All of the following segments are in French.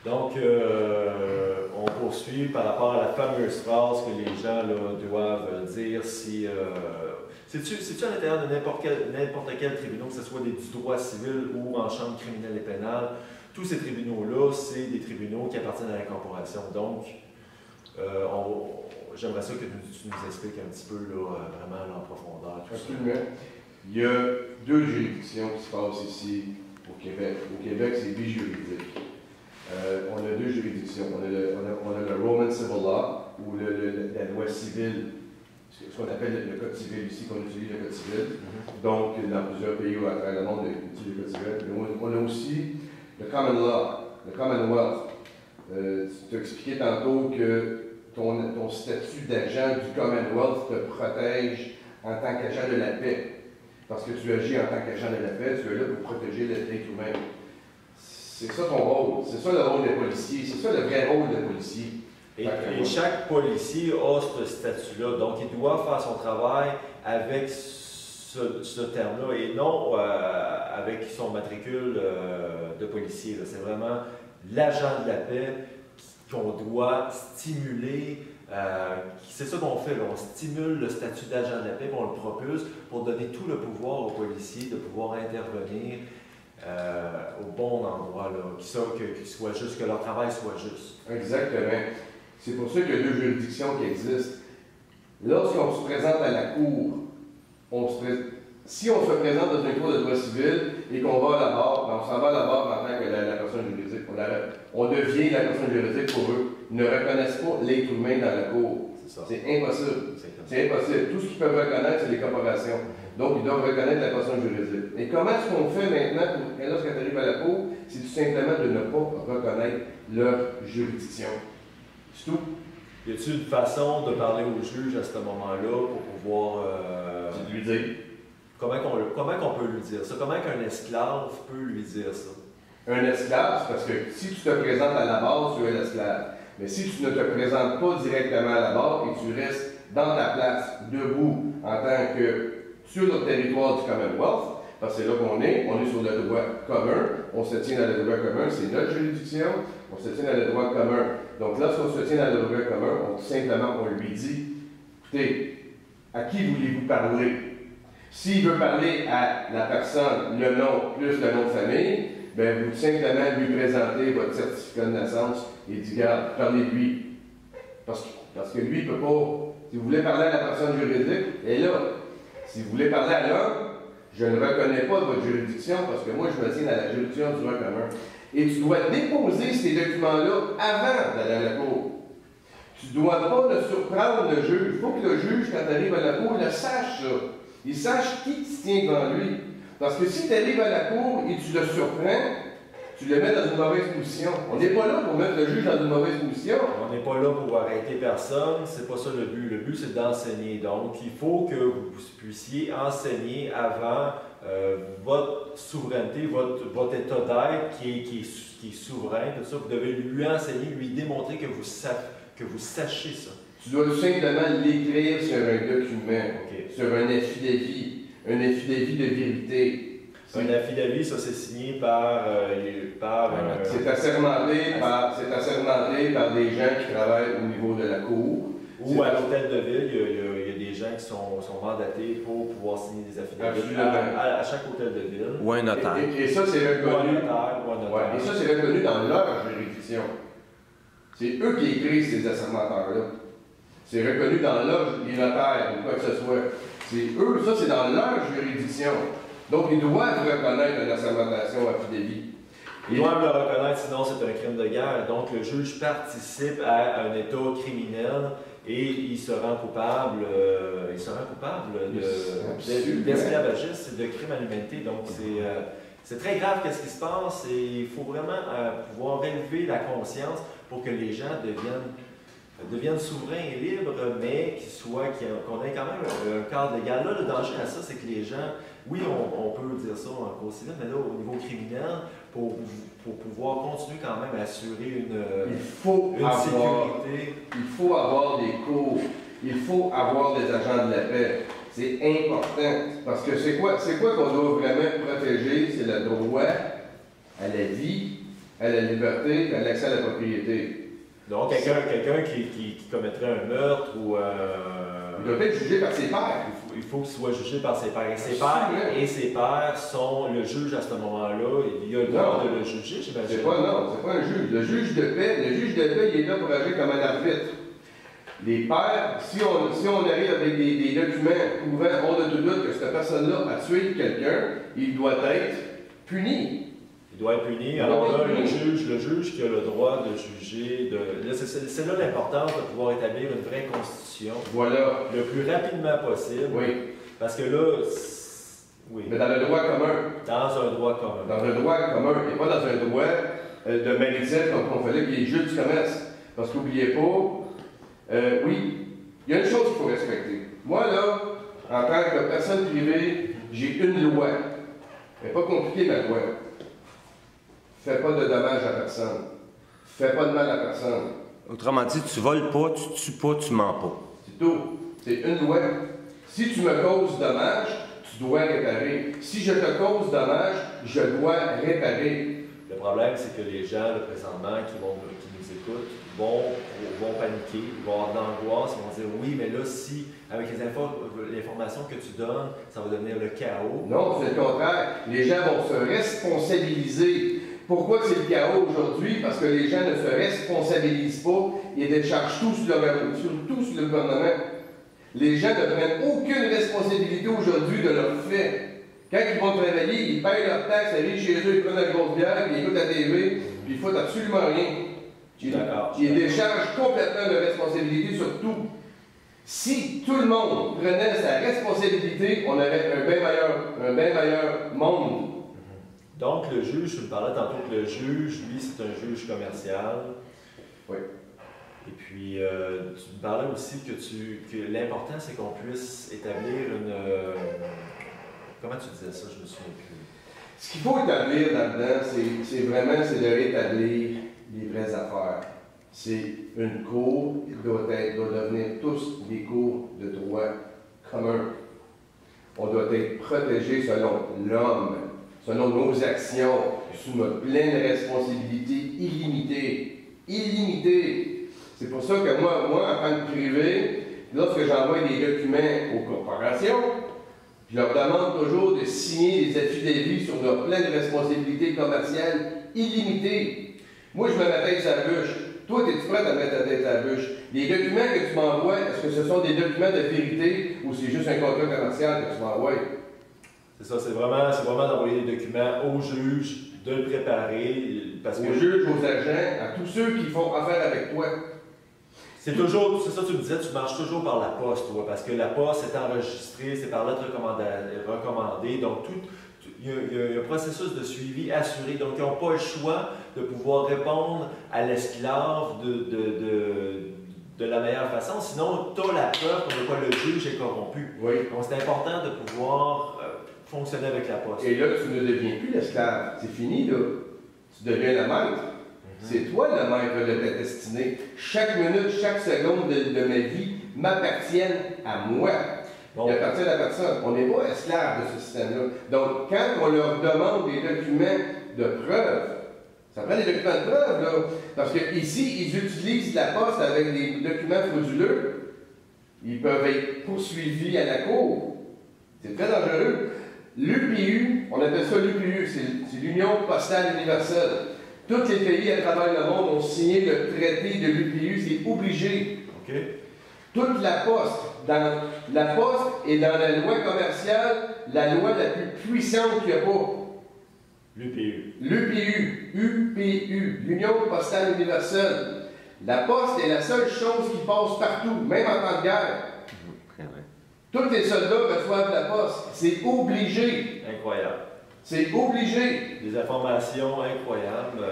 Donc, on poursuit par rapport à la fameuse phrase que les gens là, doivent dire si... C'est-tu à l'intérieur de n'importe quel tribunal, que ce soit du droit civil ou en chambre criminelle et pénale, tous ces tribunaux-là, c'est des tribunaux qui appartiennent à la corporation. Donc, j'aimerais ça que tu nous expliques un petit peu là, vraiment là, en profondeur. Absolument. Il y a deux juridictions qui se passent ici au Québec. Au Québec, c'est bijuridique. On a deux juridictions. On a le Roman Civil Law, ou la loi civile, ce qu'on appelle le Code civil ici, qu'on utilise le Code civil. Donc, dans plusieurs pays à travers le monde, on utilise le Code civil. On a aussi le Common Law, le Commonwealth. Tu as expliqué tantôt que ton statut d'agent du Commonwealth te protège en tant qu'agent de la paix. Parce que tu agis en tant qu'agent de la paix, tu es là pour protéger l'être humain. C'est ça ton rôle. C'est ça le rôle des policiers. C'est ça le vrai rôle des policiers. Et chaque policier a ce statut-là. Donc, il doit faire son travail avec ce terme-là et non avec son matricule de policier. C'est vraiment l'agent de la paix qu'on doit stimuler. C'est ça qu'on fait, là. On stimule le statut d'agent de la paix, on le propulse pour donner tout le pouvoir aux policiers de pouvoir intervenir au bon endroit, que leur travail soit juste. Exactement. C'est pour ça qu'il y a deux juridictions qui existent. Lorsqu'on se présente à la cour, si on se présente dans une cour de droit civil et qu'on va à la barre, on s'en va à la barre en tant que la personne juridique. On devient la personne juridique pour eux. Ils ne reconnaissent pas l'être humain dans la cour. C'est impossible. C'est impossible. Tout ce qu'ils peuvent reconnaître, c'est les corporations. Donc, ils doivent reconnaître la personne juridique. Et comment est-ce qu'on fait maintenant, lorsqu'on arrive à la cour, c'est tout simplement de ne pas reconnaître leur juridiction. C'est tout. Y a-t-il une façon de parler au juge à ce moment-là pour pouvoir... C'est de lui dire. Comment qu'on peut lui dire ça? Comment qu'un esclave peut lui dire ça? Un esclave, c'est parce que si tu te présentes à la barre, tu es l'esclave. Mais si tu ne te présentes pas directement à la barre et tu restes dans ta place, debout, en tant que sur le territoire du Commonwealth, parce que c'est là qu'on est sur le droit commun, on se tient dans le droit commun, c'est notre juridiction, on se tient dans le droit commun. Donc lorsqu'on se tient dans le droit commun, on lui dit, écoutez, à qui voulez-vous parler? S'il veut parler à la personne, le nom plus le nom de famille, bien, vous simplement lui présentez votre certificat de naissance et dit, regarde, parlez-lui. Parce que lui, il ne peut pas. Si vous voulez parler à la personne juridique, elle est là. Si vous voulez parler à l'homme, je ne reconnais pas votre juridiction parce que moi, je me tiens à la juridiction du droit commun. Et tu dois déposer ces documents-là avant d'aller à la cour. Tu ne dois pas le surprendre le juge. Il faut que le juge, quand tu arrives à la cour, le sache ça. Il sache qui se tient devant lui. Parce que si tu arrives à la cour et tu le surprends, tu le mets dans une mauvaise position. On n'est pas là pour mettre le juge dans une mauvaise position. On n'est pas là pour arrêter personne, c'est pas ça le but. Le but, c'est d'enseigner. Donc, il faut que vous puissiez enseigner avant votre souveraineté, votre état d'être qui est souverain, tout ça. Vous devez lui enseigner, lui démontrer que vous sachez ça. Tu dois tout simplement l'écrire sur un document, sur un affidavit de vérité. Un affidavit, ça c'est signé par c'est assermenté par des gens qui travaillent au niveau de la cour. Ou à l'hôtel de ville, il y a des gens qui sont mandatés pour pouvoir signer des affidavits à chaque hôtel de ville. Ou un notaire. Et ça, c'est reconnu. Ouais, et ça, c'est reconnu dans leur juridiction. C'est eux qui écrivent ces assermenteurs-là. C'est reconnu dans les notaires ou quoi que ce soit. C'est eux, ça c'est dans leur juridiction. Donc ils doivent reconnaître une assermentation affidavit. Ils doivent le reconnaître, sinon c'est un crime de guerre. Donc le juge participe à un état criminel et il se rend coupable, d'esclavagisme et de crime à l'humanité. Donc c'est très grave qu'est-ce qui se passe et il faut vraiment pouvoir élever la conscience pour que les gens deviennent souverains et libres, mais qu'on ait quand même un cadre légal. Là, le danger à ça, c'est que les gens, oui, on peut dire ça en cause civile, mais là, au niveau criminel, pour pouvoir continuer quand même à assurer une sécurité. Il faut avoir des cours, il faut avoir des agents de la paix. C'est important, parce que c'est quoi qu'on doit vraiment protéger? C'est le droit à la vie, à la liberté, à l'accès à la propriété. Donc, quelqu'un qui commettrait un meurtre ou... Il doit être jugé par ses pairs. Il faut qu'il soit jugé par ses pairs. Et ses pairs sont le juge à ce moment-là. Il y a le droit de le juger, j'imagine. C'est pas un juge. Le juge de paix, il est là pour agir comme un arbitre. Les pairs, si on arrive avec des documents prouvant hors de tout doute que cette personne-là a tué quelqu'un, il doit être puni. Il doit être puni. Alors là, le juge qui a le droit de juger, c'est là l'importance de pouvoir établir une vraie constitution. Voilà. Le plus rapidement possible. Oui. Parce que là, oui. Mais dans le droit commun. Dans un droit commun. Dans un droit commun, et pas dans un droit de malicette comme on faisait, qui est juste du commerce. Parce qu'oubliez pas, oui, il y a une chose qu'il faut respecter. Moi, là, en tant que personne privée, j'ai une loi. Elle n'est pas compliquée, ma loi. Fais pas de dommages à personne. Fais pas de mal à personne. Autrement dit, tu voles pas, tu tues pas, tu mens pas. C'est tout. C'est une loi. Si tu me causes dommage, tu dois réparer. Si je te cause dommage, je dois réparer. Le problème, c'est que les gens, là, présentement, qui nous écoutent, vont paniquer, vont avoir de l'angoisse, ils vont dire oui, mais là, si, avec l'information que tu donnes, ça va devenir le chaos. Non, c'est le contraire. Les gens vont se responsabiliser. Pourquoi c'est le chaos aujourd'hui? Parce que les gens ne se responsabilisent pas et déchargent tout sur le gouvernement. Les gens ne prennent aucune responsabilité aujourd'hui de leurs faits. Quand ils vont travailler, ils payent leurs taxes, ils arrivent chez eux, ils prennent la grosse bière, ils écoutent la TV, puis ils ne font absolument rien. Ils déchargent complètement de responsabilité sur tout. Si tout le monde prenait sa responsabilité, on aurait un bien meilleur monde. Donc, le juge, tu me parlais tantôt que le juge, lui, c'est un juge commercial. Oui. Et puis, tu me parlais aussi que l'important, c'est qu'on puisse établir une... comment tu disais ça? Je me souviens plus. Ce qu'il faut établir là-dedans, c'est de rétablir les vraies affaires. C'est une cour qui doit devenir tous des cours de droit commun. On doit être protégé selon l'homme, selon nos actions, sous notre pleine responsabilité illimitée. Illimitée. C'est pour ça que moi, en tant que privé, lorsque j'envoie des documents aux corporations, je leur demande toujours de signer des affidavits sur leur pleine responsabilité commerciale illimitée. Moi, je me mets la tête sur la bûche. Toi, es-tu prêt à mettre ta tête sur la bûche? Les documents que tu m'envoies, est-ce que ce sont des documents de vérité ou c'est juste un contrat commercial que tu m'envoies? C'est ça, c'est vraiment d'envoyer des documents au juge, de le préparer. Parce que aux juges, aux agents, à tous ceux qui font affaire avec toi. C'est ça tu me disais, tu marches toujours par la poste, toi, parce que la poste est enregistrée, c'est par lettre recommandée, donc il y a un processus de suivi assuré, donc ils n'ont pas le choix de pouvoir répondre à l'esclave de la meilleure façon, sinon tu as la preuve comme quoi le juge est corrompu. Oui. Donc c'est important de pouvoir fonctionner avec la poste. Et là, tu ne deviens plus l'esclave, c'est fini là. Tu deviens le maître. C'est toi le maître de ta destinée. Chaque minute, chaque seconde de ma vie m'appartiennent à moi. Bon. Il appartient à personne. On n'est pas esclave de ce système-là. Donc, quand on leur demande des documents de preuve, ça prend des documents de preuve, là. Parce qu'ici, ils utilisent la poste avec des documents frauduleux. Ils peuvent être poursuivis à la cour. C'est très dangereux. L'UPU, on appelle ça l'UPU, c'est l'Union postale universelle. Tous les pays à travers le monde ont signé le traité de l'UPU, c'est obligé. Okay. Toute la poste, est dans la loi commerciale, la loi la plus puissante qu'il n'y a pas. L'UPU. L'UPU, UPU, l'Union postale universelle. La poste est la seule chose qui passe partout, même en temps de guerre. Tous les soldats reçoivent la poste. C'est obligé. Incroyable. C'est obligé. Des informations incroyables.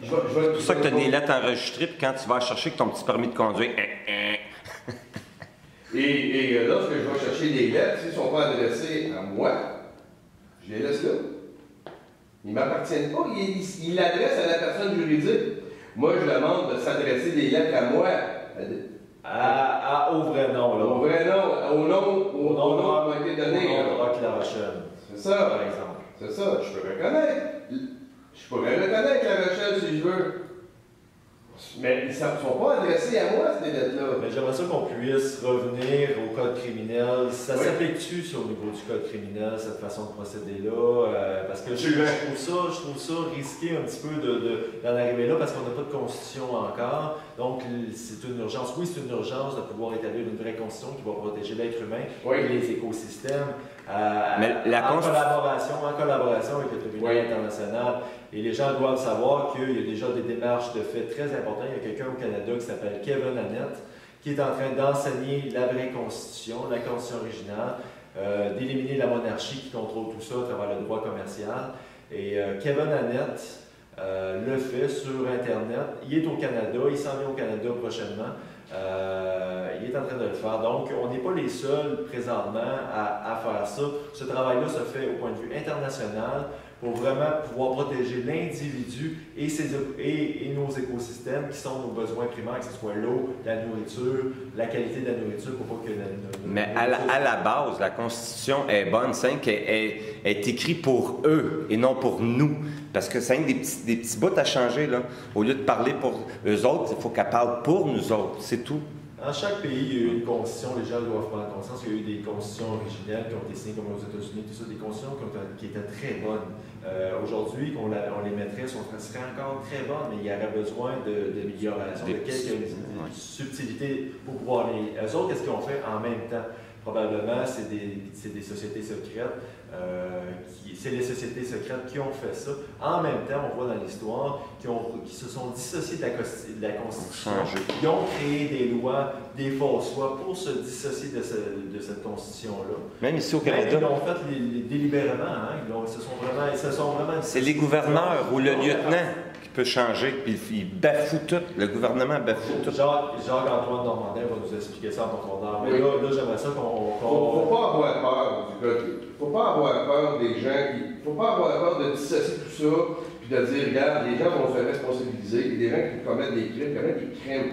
C'est pour ça que tu as des lettres enregistrées, puis quand tu vas chercher ton petit permis de conduire, Et lorsque je vais chercher des lettres, s'ils ne sont pas adressés à moi, je les laisse là. Ils ne m'appartiennent pas. Ils l'adressent à la personne juridique. Moi, je demande de s'adresser des lettres à moi. Au vrai nom, là. Au vrai nom, au nom qui m'a été donné. Au nom de Roch La Rochelle. C'est ça. Par exemple. C'est ça, je peux reconnaître. Je pourrais le connaître, La Rochelle, si je veux. Mais ils ne sont pas adressés à moi, ces dettes-là. Mais j'aimerais ça qu'on puisse revenir au code criminel. Ça Oui. s'applique-tu au niveau du code criminel, cette façon de procéder-là? Parce que je trouve ça risqué un petit peu d'en arriver là parce qu'on n'a pas de constitution encore. Donc, c'est une urgence. Oui, c'est une urgence de pouvoir établir une vraie constitution qui va protéger l'être humain et les écosystèmes en collaboration avec le tribunal international. Et les gens doivent savoir qu'il y a déjà des démarches de fait très importantes. Il y a quelqu'un au Canada qui s'appelle Kevin Annett, qui est en train d'enseigner la vraie constitution, la constitution originale, d'éliminer la monarchie qui contrôle tout ça à travers le droit commercial. Et Kevin Annett le fait sur Internet. Il est au Canada, il s'en vient au Canada prochainement. Il est en train de le faire. Donc, on n'est pas les seuls présentement à faire ça. Ce travail-là se fait au point de vue international pour vraiment pouvoir protéger l'individu et nos écosystèmes qui sont nos besoins primaires, que ce soit l'eau, la nourriture, la qualité de la nourriture pour pas que Mais à la base, la Constitution est bonne, c'est qu'elle est écrite pour eux et non pour nous. Parce que c'est des petits bouts à changer, là. Au lieu de parler pour eux autres, il faut qu'elle parle pour nous autres, c'est tout. Dans chaque pays, il y a eu une constitution, les gens doivent prendre conscience qu'il y a eu des constitutions originales qui ont été signées comme aux États-Unis, tout ça, des constitutions qui étaient très bonnes. Aujourd'hui, on les mettrait, seraient encore très bonnes, mais il y aurait besoin d'amélioration, de quelques subtilités pour pouvoir les. Eux autres, qu'est-ce qu'ils ont fait en même temps? Probablement, c'est des sociétés secrètes. C'est les sociétés secrètes qui ont fait ça. En même temps, on voit dans l'histoire qui se sont dissociés de la Constitution. Ils ont créé des lois, des fausses lois pour se dissocier de cette Constitution-là. Même ici au Canada. Ils l'ont fait délibérément. Hein? Ils se sont vraiment c'est les gouverneurs ou le lieutenant qui peut changer, puis il bafoue tout. Le gouvernement bafoue tout. Jacques-Antoine Normandin va nous expliquer ça en profondeur. Mais là j'aimerais ça qu'on... Faut pas avoir peur du code. Faut pas avoir peur des gens qui... Faut pas avoir peur de dissocier tout ça, puis de dire, regarde, les gens vont se responsabiliser, et des gens qui commettent des crimes, commettent des crimes.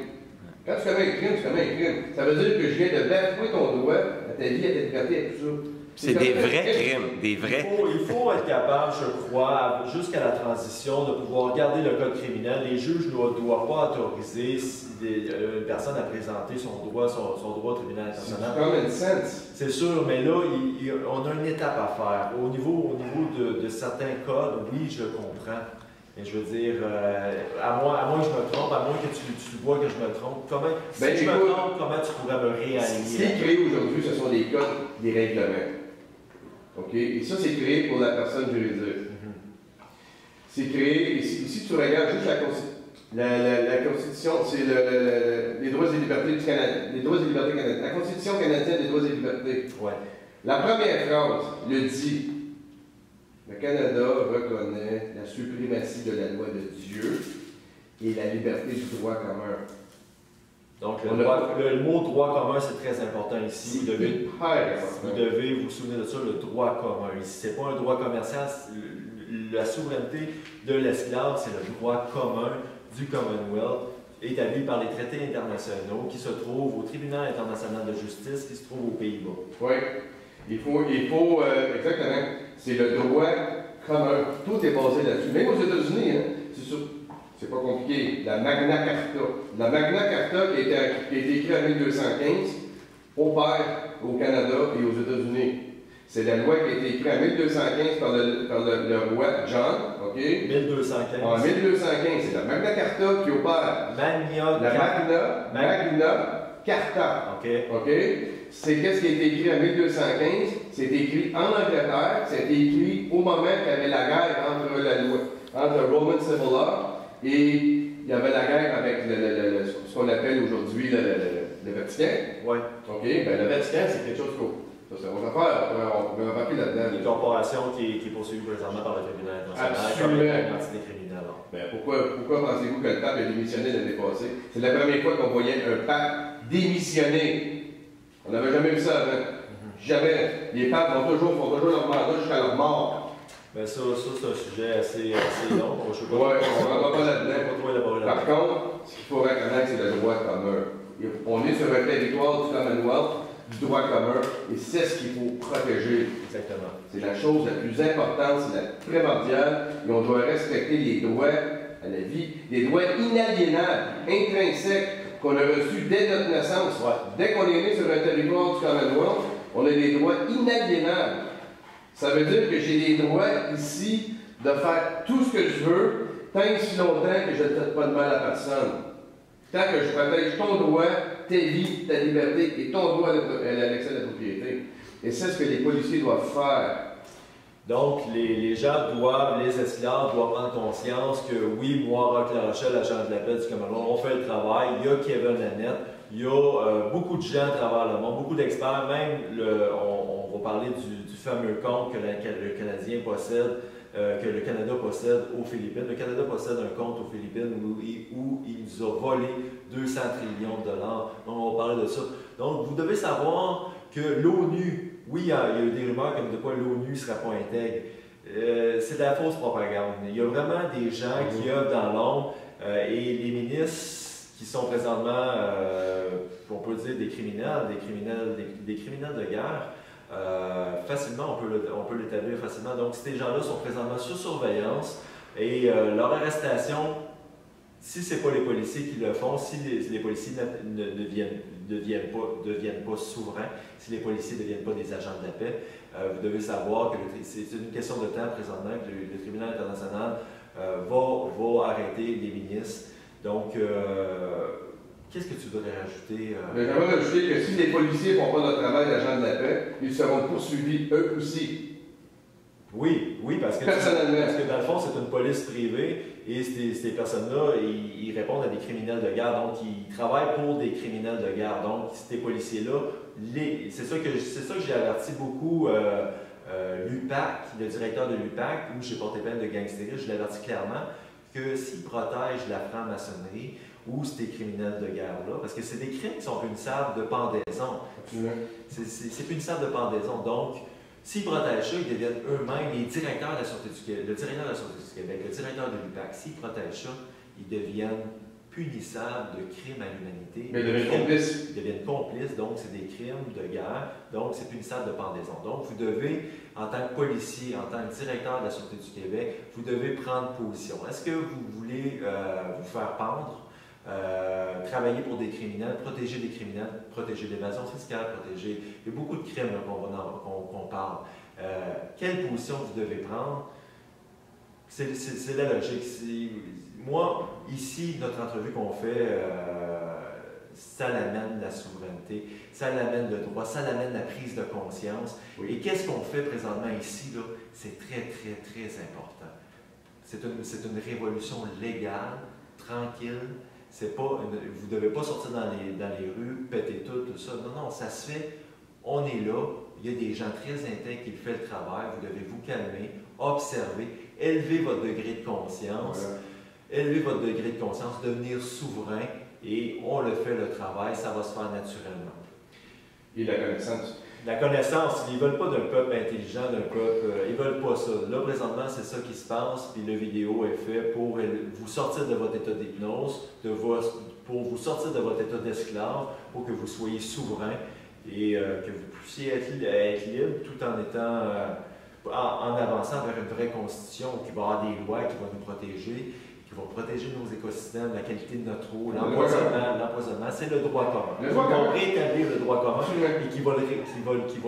Quand tu commets un crime, tu commets un crime. Ça veut dire que je viens de bafouer ton droit à ta vie, à ta liberté, à tout ça. C'est des vrais crimes, des vrais. Il faut être capable, je crois, jusqu'à la transition, de pouvoir garder le code criminel. Les juges ne doivent pas autoriser une personne à présenter son droit au tribunal international. C'est common sense. C'est sûr, mais là, on a une étape à faire. Au niveau de certains codes, oui, je comprends. Mais je veux dire, à moins que je me trompe, à moins que tu vois que je me trompe, si je me trompe, comment tu pourrais me réaligner? Ce qui est créé aujourd'hui, ce sont des codes, des règlements. OK? Et ça, c'est créé pour la personne juridique. C'est créé, et si tu regardes juste la Constitution, c'est les droits et libertés du Canada. Les droits et libertés canadiennes. La Constitution canadienne des droits et libertés. Ouais. La première phrase le dit. Le Canada reconnaît la suprématie de la loi de Dieu et la liberté du droit commun. Donc, le mot droit commun, c'est très important ici. Vous devez vous souvenir de ça, le droit commun. Ici, ce n'est pas un droit commercial. La souveraineté de l'esclave, c'est le droit commun du Commonwealth, établi par les traités internationaux qui se trouvent au Tribunal international de justice qui se trouve aux Pays-Bas. Oui, il faut exactement, c'est le droit commun. Tout est basé là-dessus. Même aux États-Unis, hein, c'est sûr. C'est pas compliqué. La Magna Carta. La Magna Carta qui a été écrite en 1215 opère au Canada et aux États-Unis. C'est la loi qui a été écrite en 1215 par le roi John. OK? 1215. En 1215, c'est la Magna Carta qui opère. La Magna Carta. OK. OK? C'est qu'est-ce qui a été écrit en 1215? C'est écrit en Angleterre. C'est écrit au moment qu'il y avait la guerre entre Roman Civil Law. Et il y avait la guerre avec ce qu'on appelle aujourd'hui le Vatican. Oui. OK? Ben, le Vatican, c'est quelque chose d'autre. Ça, c'est une autre affaire. On peut embarquer là-dedans. Une corporation qui est poursuivie présentement par le tribunal international. Absolument. Comme une entité criminelle. Ben, pourquoi pensez-vous que le pape a démissionné l'année passée? C'est la première fois qu'on voyait un pape démissionner. On n'avait jamais vu ça avant. Jamais. Les papes font toujours leur mandat jusqu'à leur mort. Ben ça c'est un sujet assez long. Oui, on ne va pas là-dedans. Par contre, ce qu'il faut reconnaître, c'est le droit commun. On est sur un territoire du Commonwealth du droit commun et c'est ce qu'il faut protéger. Exactement. C'est la chose la plus importante, c'est la primordiale et on doit respecter les droits à la vie, des droits inaliénables, intrinsèques qu'on a reçus dès notre naissance. Ouais. Dès qu'on est né sur un territoire du Commonwealth, on a des droits inaliénables. Ça veut dire que j'ai des droits ici de faire tout ce que je veux, tant et si longtemps que je ne traite pas de mal à personne. Tant que je protège ton droit, tes vies, ta liberté et ton droit à l'accès à la propriété. Et c'est ce que les policiers doivent faire. Donc, les gens doivent, les esclaves doivent prendre conscience que oui, moi, Roch La Rochelle, agent de la paix du Commonwealth, on fait le travail. Il y a Kevin Annette, il y a beaucoup de gens à travers le monde, beaucoup d'experts, même on va parler du fameux compte que le Canadien possède, que le Canada possède aux Philippines. Le Canada possède un compte aux Philippines où il nous a volé 200 trillions de dollars. Donc, on va parler de ça. Donc, vous devez savoir que l'ONU, oui, il y a eu des rumeurs comme de quoi l'ONU ne sera pas intègre. C'est de la fausse propagande. Il y a vraiment des gens qui œuvrent dans l'ombre et les ministres qui sont présentement, on peut dire, des criminels de guerre. Facilement, on peut l'établir facilement. Donc, ces gens-là sont présentement sous surveillance et leur arrestation, si ce n'est pas les policiers qui le font, si les policiers ne deviennent pas souverains, si les policiers ne deviennent pas des agents de la paix, vous devez savoir que c'est une question de temps présentement que le tribunal international va arrêter les ministres. Donc, qu'est-ce que tu voudrais rajouter? J'aimerais rajouter que si les policiers ne font pas leur travail d'agent de la paix, ils seront poursuivis eux aussi. Oui, parce que dans le fond, c'est une police privée et ces personnes-là, ils répondent à des criminels de guerre, donc ils travaillent pour des criminels de guerre. Donc, ces policiers-là, c'est ça que j'ai averti beaucoup l'UPAC, le directeur de l'UPAC, où j'ai porté plainte de gangstérisme, je l'ai averti clairement que s'ils protègent la franc-maçonnerie ou ces criminels de guerre-là, parce que c'est des crimes qui sont punissables de pendaison. C'est punissable de pendaison. Donc, s'ils protègent ça, ils deviennent eux-mêmes les directeurs de la Sûreté du Québec, le directeur de la Sûreté du Québec, le directeur de l'UPAC. S'ils protègent ça, ils deviennent punissables de crimes à l'humanité. Mais ils deviennent complices. Ils deviennent complices, donc c'est des crimes de guerre, donc c'est punissable de pendaison. Donc vous devez, en tant que policier, en tant que directeur de la Sûreté du Québec, vous devez prendre position. Est-ce que vous voulez vous faire pendre? Travailler pour des criminels, protéger des criminels, protéger l'évasion fiscale, protéger... Il y a beaucoup de crimes qu'on parle. Quelle position vous devez prendre? C'est la logique. Moi, ici, notre entrevue qu'on fait, ça l'amène la souveraineté, ça l'amène le droit, ça l'amène la prise de conscience. Oui. Et qu'est-ce qu'on fait présentement ici? C'est très, très, très important. C'est une révolution légale, tranquille. Vous ne devez pas sortir dans les rues, péter tout ça. Non, ça se fait. On est là. Il y a des gens très intègres qui font le travail. Vous devez vous calmer, observer, élever votre degré de conscience. Voilà. Élever votre degré de conscience, devenir souverain. Et on le fait le travail. Ça va se faire naturellement. Et la connaissance. La connaissance, ils ne veulent pas d'un peuple intelligent, d'un peuple... ils ne veulent pas ça. Là, présentement, c'est ça qui se passe, puis la vidéo est faite pour vous sortir de votre état d'hypnose, pour vous sortir de votre état d'esclave, pour que vous soyez souverain et que vous puissiez être libre tout en étant... en avançant vers une vraie constitution qui va avoir des lois qui vont nous protéger, qui vont protéger nos écosystèmes, la qualité de notre eau, l'empoisonnement, c'est le droit commun. Ils vont rétablir le droit commun et qui va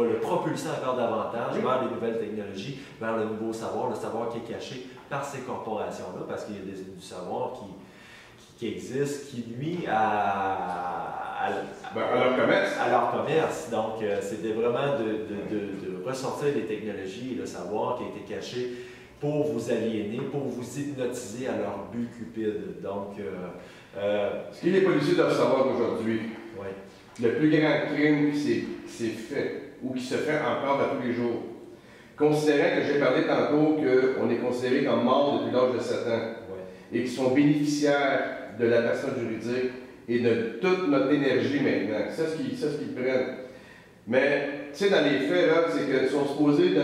le propulser encore davantage vers les nouvelles technologies, vers le nouveau savoir, le savoir qui est caché par ces corporations-là, parce qu'il y a du savoir qui existe, qui nuit à leur commerce. Donc, c'était vraiment de ressortir les technologies et le savoir qui a été caché pour vous aliéner, pour vous hypnotiser à leur but cupide. Donc, ce que les policiers doivent savoir aujourd'hui, le plus grand crime qui s'est fait ou qui se fait encore à tous les jours, considérant que j'ai parlé tantôt qu'on est considéré comme mort depuis l'âge de 7 ans et qui sont bénéficiaires de la personne juridique et de toute notre énergie maintenant. C'est ce qu'ils prennent. Mais, tu sais, dans les faits, là, c'est qu'ils sont supposés...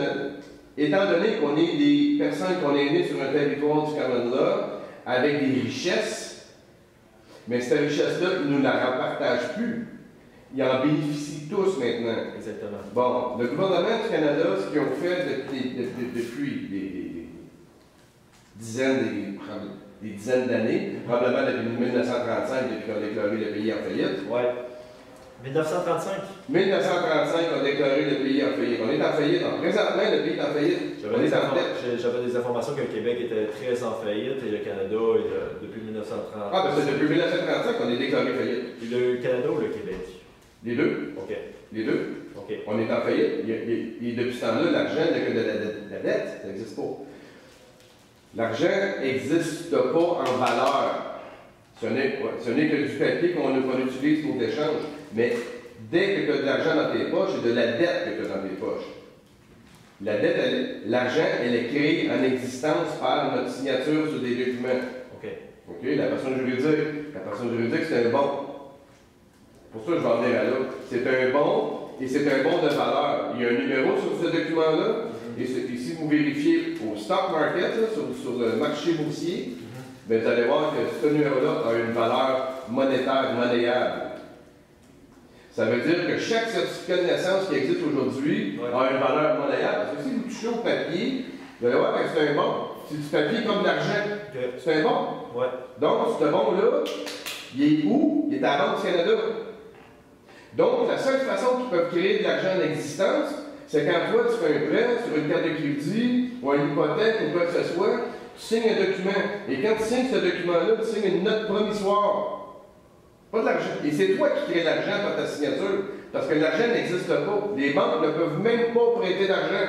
Étant donné qu'on est des personnes qu'on est nées sur un territoire du Commonwealth avec des richesses, mais cette richesse-là, ils ne nous la repartagent plus. ils en bénéficient tous maintenant. Exactement. Bon, le gouvernement du Canada, ce qu'ils ont fait depuis des dizaines d'années, probablement depuis 1935, depuis qu'on a déclaré le pays en faillite. Oui. 1935. 1935, on a déclaré le pays en faillite. On est en faillite. Présentement, le pays est en faillite. J'avais des informations que le Québec était très en faillite et le Canada, depuis 1930. Ah, ben c'est depuis 1935 qu'on est déclaré faillite. Le Canada ou le Québec? Les deux. OK. Les deux. OK. On est en faillite. Et depuis ce temps-là, l'argent n'est que de la dette. Ça n'existe pas. L'argent n'existe pas en valeur. Ce n'est que du papier qu'on utilise pour l'échange. Mais dès que tu as de l'argent dans tes poches, c'est de la dette que tu as dans tes poches. La dette, l'argent, elle est créée en existence par notre signature sur des documents. OK. OK? La personne juridique, c'est un bon. Pour ça, je vais en venir à là. C'est un bon, et c'est un bon de valeur. Il y a un numéro sur ce document-là, et si vous vérifiez au stock market, là, sur le marché boursier, bien, vous allez voir que ce numéro-là a une valeur monétaire, monnayable. Ça veut dire que chaque certificat de naissance qui existe aujourd'hui a une valeur monnayable. Parce que si vous touchez au papier, vous allez voir que c'est un bon. C'est du papier comme de l'argent. Okay. C'est un bon. Ouais. Donc, ce bon-là, il est où? Il est à la Banque du Canada. Donc, la seule façon qu'ils peuvent créer de l'argent en existence, c'est quand toi, tu fais un prêt sur une carte de crédit ou une hypothèque ou quoi que ce soit, tu signes un document. Et quand tu signes ce document-là, tu signes une note provisoire. Pas de l'argent. Et c'est toi qui crée l'argent par ta signature. Parce que l'argent n'existe pas. Les banques ne peuvent même pas prêter d'argent.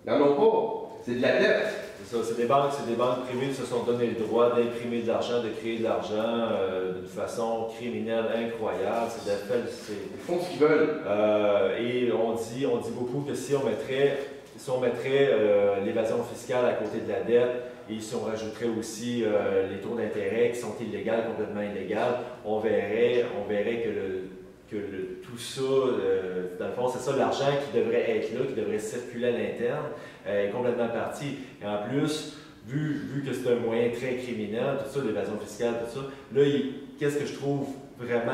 Ils n'en ont pas. C'est de la dette. C'est ça. C'est des banques privées qui se sont donné le droit d'imprimer de l'argent, de créer de l'argent d'une façon criminelle incroyable. Ils font ce qu'ils veulent. Et on dit beaucoup que si on mettrait l'évasion fiscale à côté de la dette, et si on rajouterait aussi les taux d'intérêt qui sont illégales, complètement illégales, on verrait que tout ça, dans le fond, c'est ça l'argent qui devrait être là, qui devrait circuler à l'interne, est complètement parti. Et en plus, vu que c'est un moyen très criminel, tout ça, l'évasion fiscale, tout ça, là, qu'est-ce que je trouve vraiment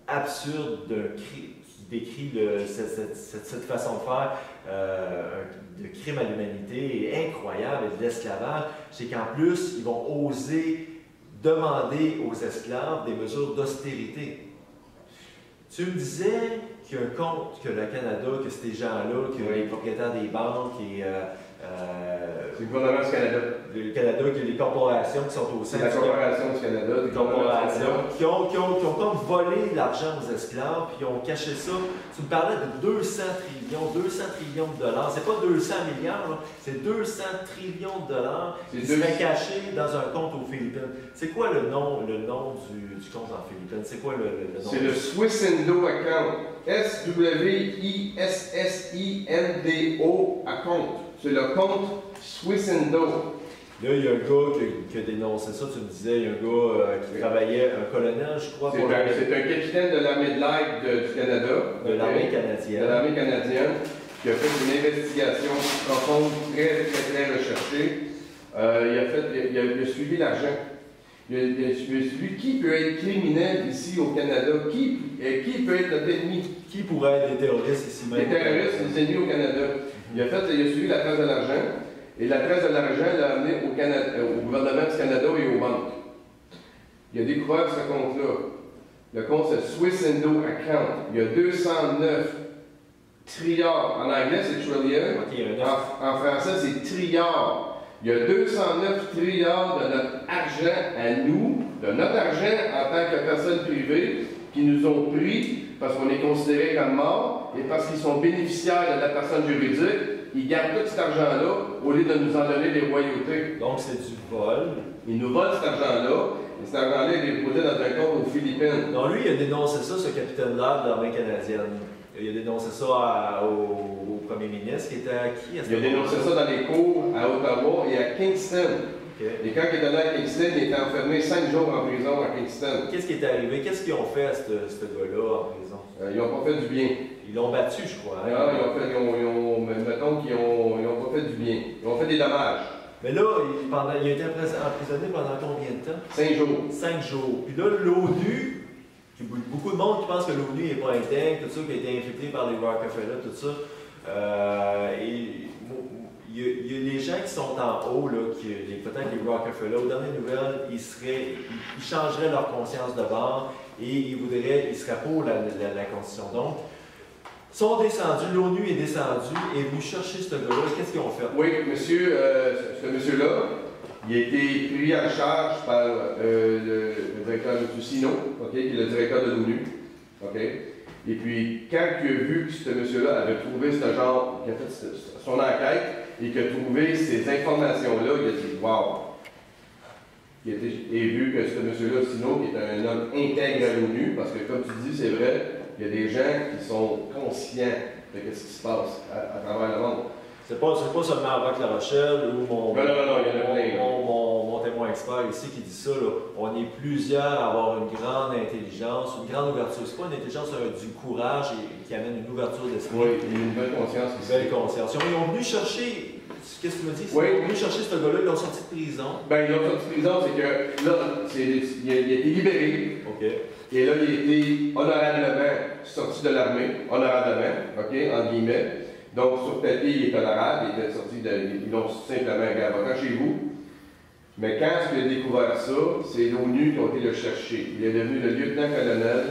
absurde qui décrit cette façon de faire de crime à l'humanité et incroyable et de l'esclavage, c'est qu'en plus, ils vont oser demander aux esclaves des mesures d'austérité. Tu me disais qu'il y a un compte que le Canada, que ces gens-là, que les propriétaires des banques et c'est le gouvernement du Canada. Le Canada, que les corporations qui sont au sein la corporation du Canada. Des corporations qui ont comme volé l'argent aux esclaves, puis ils ont caché ça. Tu me parlais de 200 trillions de dollars. C'est pas 200 milliards, là. C'est 200 trillions de dollars qui seraient cachés dans un compte aux Philippines. C'est quoi le nom du compte en Philippines? C'est quoi le nom? C'est le Swissindo account. Swissindo account. C'est le compte Swissindo. Là, il y a un gars qui a dénoncé ça, tu me disais, il y a un gars qui travaillait, un colonel, je crois. C'est un capitaine de l'armée de l'air du Canada. De l'armée canadienne. De l'armée canadienne, qui a fait une investigation profonde, très, très, très recherchée. Il a suivi l'argent. Il a suivi qui peut être criminel ici au Canada, qui peut être notre ennemi. Qui pourrait être des terroristes ici même? Les terroristes, les ennemis au Canada. Il a suivi la trace de l'argent. Et la trace de l'argent l'a amené au gouvernement du Canada et aux banques. Il a découvert ce compte-là. Le compte, c'est Swissindo account. Il y a 209 trilliards. En anglais, c'est trillion. Okay, en français, c'est trilliards. Il y a 209 trilliards de notre argent à nous, de notre argent en tant que personne privée, qui nous ont pris parce qu'on est considéré comme mort et parce qu'ils sont bénéficiaires de la personne juridique. Ils gardent tout cet argent-là au lieu de nous en donner des royautés. Donc, c'est du vol. Ils nous volent cet argent-là, et cet argent-là, il est déposé dans un compte aux Philippines. Non, lui, il a dénoncé ça, ce capitaine-là de l'armée canadienne. Il a dénoncé ça au premier ministre, qui était à qui? Il a dénoncé ça dans les cours à Ottawa et à Kingston. Okay. Et quand il est allé à Kingston, il était enfermé 5 jours en prison à Kingston. Qu'est-ce qui est arrivé? Qu'est-ce qu'ils ont fait à ce gars-là en prison? Ils n'ont pas fait du bien. Ils l'ont battu, je crois. Hein? Mettons qu'ils n'ont pas fait du bien. Ils ont fait des dommages. Mais là, il a été emprisonné pendant combien de temps? 5 jours. 5 jours. Puis là, l'ONU beaucoup de monde qui pense que l'ONU n'est pas intègre, tout ça, qui a été infiltré par les Rockefeller, tout ça. Il y a les gens qui sont en haut, peut-être les Rockefeller, aux dernières nouvelles, ils changeraient leur conscience de bord et ils seraient pour la Constitution. Donc, ils sont descendus, l'ONU est descendue, est venue chercher ce gars-là. Qu'est-ce qu'ils ont fait? Oui, ce monsieur-là, il a été pris en charge par le directeur, M. Sino, qui est le directeur de l'ONU. Et puis, quand il a vu que ce monsieur-là avait trouvé ce genre, qu'il a fait son enquête, et qu'il a trouvé ces informations-là, il a dit « Wow! » Il a vu que ce monsieur-là, Sino, qui est un homme intègre à l'ONU, parce que comme tu dis, c'est vrai, il y a des gens qui sont conscients de ce qui se passe à travers le monde. C'est pas seulement Roch La Rochelle ou mon témoin expert ici qui dit ça. Là. On est plusieurs à avoir une grande intelligence, une grande ouverture. C'est pas une intelligence, du courage qui amène une ouverture d'esprit. Oui, une belle conscience. Une belle conscience. Ils ont venu chercher. Qu'est-ce que tu me dis? Oui. Ils ont venu chercher ce gars-là, ils l'ont sorti de prison. Ben, ils l'ont sorti de prison, c'est que là, il a été libéré. OK. Et là, il a été honorablement sorti de l'armée, honorablement, en guillemets. Donc, sur papier, il est honorable, il était sorti ils l'ont simplement gardé chez vous. Mais quand il a découvert ça, c'est l'ONU qui a été le chercher. Il est devenu le lieutenant-colonel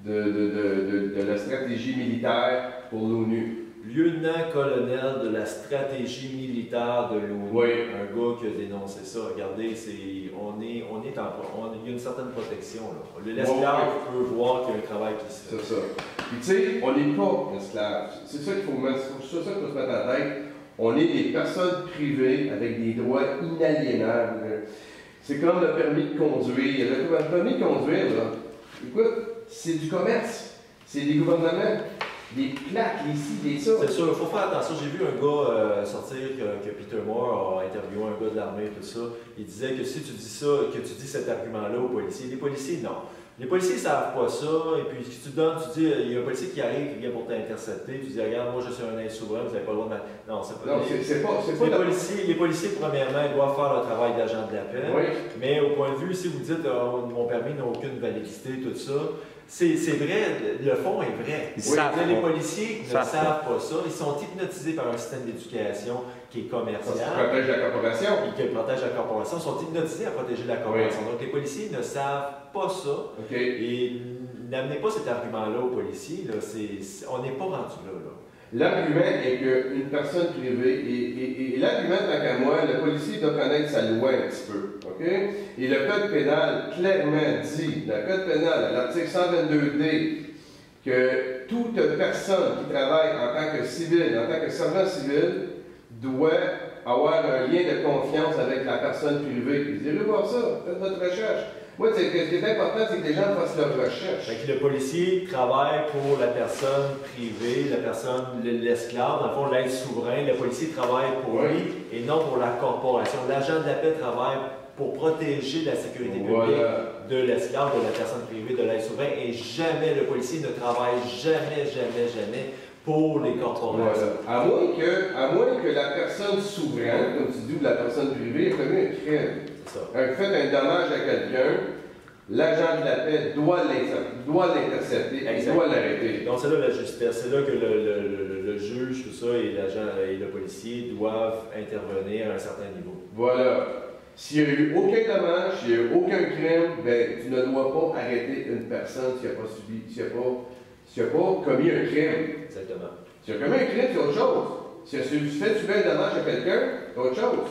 de la stratégie militaire pour l'ONU. Lieutenant-colonel de la stratégie militaire de l'ONU. Oui. Un gars qui a dénoncé ça. Regardez, il y a une certaine protection. L'esclave peut voir qu'il y a un travail qui se fait. C'est ça. Puis tu sais, on n'est pas esclave. C'est ça qu'il faut se mettre en tête. On est des personnes privées avec des droits inaliénables. C'est comme le permis de conduire. Le permis de conduire, là, écoute, c'est du commerce. C'est des gouvernements. Des plaques, ici, des ça. C'est sûr, il faut faire attention. J'ai vu un gars sortir que Peter Moore a interviewé un gars de l'armée, tout ça. Il disait que si tu dis ça, que tu dis cet argument-là aux policiers, les policiers, non. Les policiers ne savent pas ça, et puis si tu donnes, tu dis, il y a un policier qui arrive, qui vient pour t'intercepter, tu dis, regarde, moi je suis un insouverain, vous n'avez pas le droit de Non, c'est pas. Non, c'est pas les policiers, premièrement, ils doivent faire leur travail d'agent de la paix. Oui. Mais au point de vue, si vous dites, mon permis n'a aucune validité, tout ça, c'est vrai, le fond est vrai. Les policiers ne savent pas ça. Ils sont hypnotisés par un système d'éducation qui est commercial. Qui protège la corporation. Et qui protège la corporation. Ils sont hypnotisés à protéger la corporation. Donc les policiers ne savent pas ça. Et n'amenez pas cet argument-là aux policiers. On n'est pas rendu là. L'argument est qu'une personne privée, et l'argument, tant qu'à moi, le policier doit connaître sa loi un petit peu. Et le Code pénal clairement dit, le Code pénal, à l'article 122D, que toute personne qui travaille en tant que civil, en tant que sergent civil, doit avoir un lien de confiance avec la personne privée. Vous irez voir ça, faites votre recherche. Moi, ce qui est important, c'est que les gens fassent leur recherche. Fait que le policier travaille pour la personne privée, la personne, l'esclave, dans le fond, l'aide souverain. Le policier travaille pour lui et non pour la corporation. L'agent de la paix travaille pour protéger la sécurité publique de l'esclave, de la personne privée, de l'aide souverain. Et jamais, le policier ne travaille jamais pour les corporations. À moins que la personne souveraine, comme tu dis, ou la personne privée, ait commis un crime. Fait un dommage à quelqu'un, l'agent de la paix doit l'intercepter, il doit l'arrêter. Donc c'est là la justesse, c'est là que le juge, tout ça, et l'agent et le policier doivent intervenir à un certain niveau. Voilà. S'il n'y a eu aucun dommage, s'il n'y a eu aucun crime, ben, tu ne dois pas arrêter une personne s'il n'a pas commis un crime. Exactement. S'il a commis un crime, c'est autre chose. Si tu fais subir un dommage à quelqu'un, c'est autre chose.